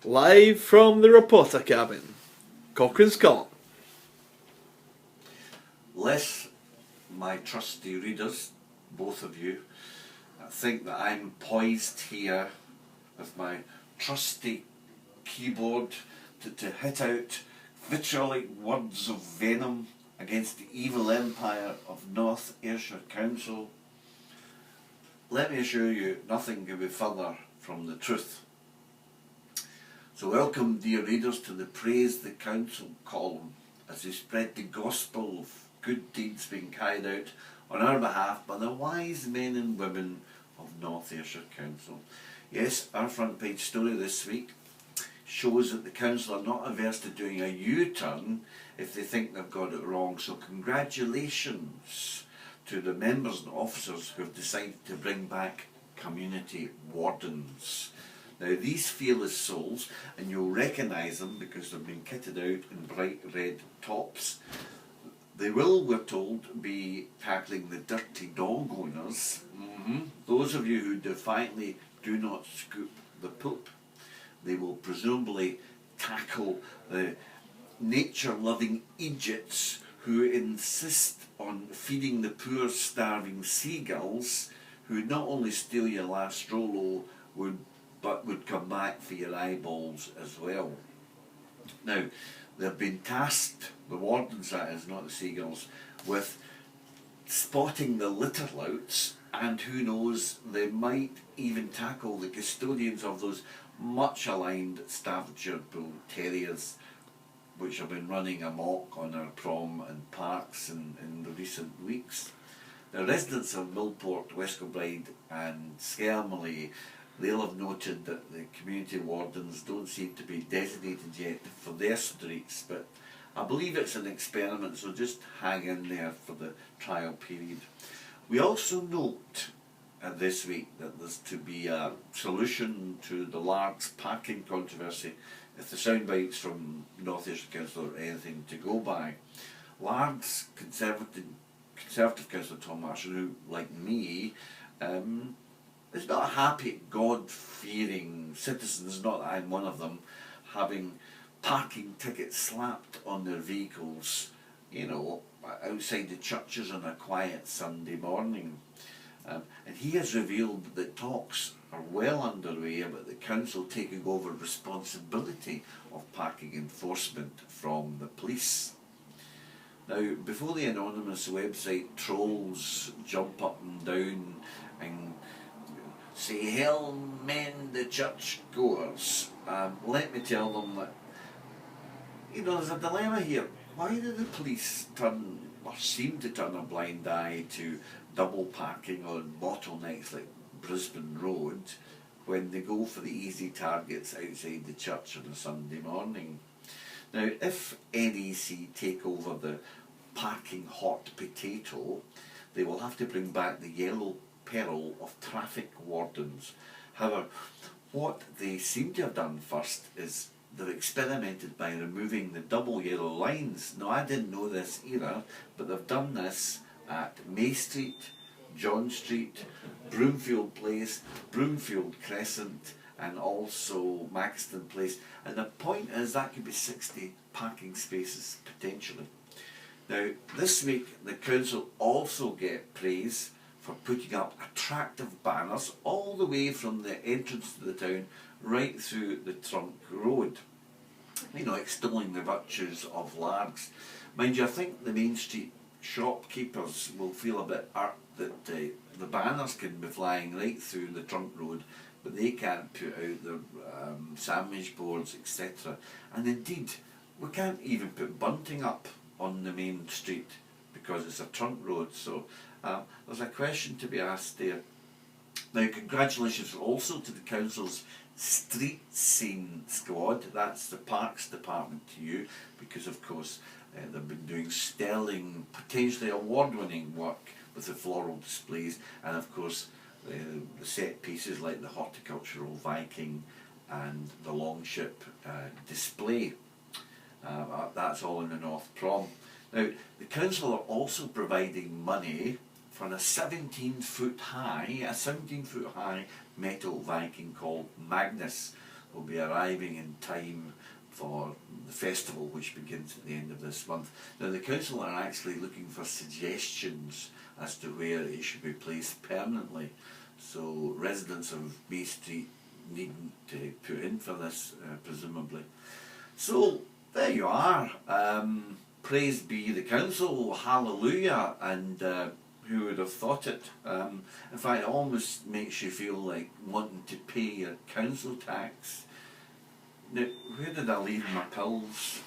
Live from the reporter cabin, Cochrane's Column. Lest my trusty readers, both of you, think that I'm poised here with my trusty keyboard to hit out vitriolic words of venom against the evil empire of North Ayrshire Council, let me assure you nothing could be further from the truth. So welcome, dear readers, to the Praise the Council column as we spread the gospel of good deeds being carried out on our behalf by the wise men and women of North Ayrshire Council. Yes, our front page story this week shows that the council are not averse to doing a U-turn if they think they've got it wrong. So congratulations to the members and officers who have decided to bring back community wardens. Now these fearless souls, and you'll recognise them because they've been kitted out in bright red tops, they will, we're told, be tackling the dirty dog owners. Those of you who defiantly do not scoop the poop. They will presumably tackle the nature-loving Egypts who insist on feeding the poor starving seagulls, who not only steal your last Rolo but would come back for your eyeballs as well. Now, they've been tasked, the wardens that is, not the seagulls, with spotting the litter louts, and who knows, they might even tackle the custodians of those much aligned Staffordshire Bull Terriers which have been running amok on our prom and parks in the recent weeks. The residents of Millport, West Kilbride and Skelmley, they'll have noted that the community wardens don't seem to be designated yet for their streets, but I believe it's an experiment, so just hang in there for the trial period. We also note this week that there's to be a solution to the Largs parking controversy, if the soundbites from North Ayrshire Council are anything to go by. Largs Conservative Councillor Tom Marshall, who, like me, is not happy at God-fearing citizens, not that I'm one of them, having parking tickets slapped on their vehicles, you know, outside the churches on a quiet Sunday morning. And he has revealed that talks are well underway about the council taking over responsibility of parking enforcement from the police. Now, before the anonymous website trolls jump up and down and say, "Hell mend the church goers," let me tell them that, you know, there's a dilemma here. Why do the police turn, or seem to turn, a blind eye to double parking on bottlenecks like Brisbane Road when they go for the easy targets outside the church on a Sunday morning? Now, if NEC take over the parking hot potato, they will have to bring back the yellow peril of traffic wardens. However, what they seem to have done first is they've experimented by removing the double yellow lines. Now, I didn't know this either, but they've done this at May Street, John Street, Broomfield Place, Broomfield Crescent, and also Maxton Place. And the point is that could be 60 parking spaces potentially. Now, this week the council also get praise for putting up attractive banners all the way from the entrance to the town right through the trunk road, you know, extolling the virtues of Largs. Mind you, I think the Main Street shopkeepers will feel a bit irked that the banners can be flying right through the trunk road, but they can't put out their sandwich boards, etc. And indeed, we can't even put bunting up on the Main Street because it's a trunk road. So there's a question to be asked there. Now, congratulations also to the council's street scene squad. That's the Parks Department to you, because of course they've been doing sterling, potentially award-winning work with the floral displays, and of course the set pieces like the Horticultural Viking and the Longship display. That's all in the North Prom. Now, the council are also providing money for a 17-foot high metal Viking called Magnus. will be arriving in time for the festival, which begins at the end of this month. Now the council are actually looking for suggestions as to where it should be placed permanently, so residents of Bay Street needn't put in for this, presumably. So there you are. Praise be the council, hallelujah, and who would have thought it? In fact, it almost makes you feel like wanting to pay your council tax. Now, where did I leave my pills?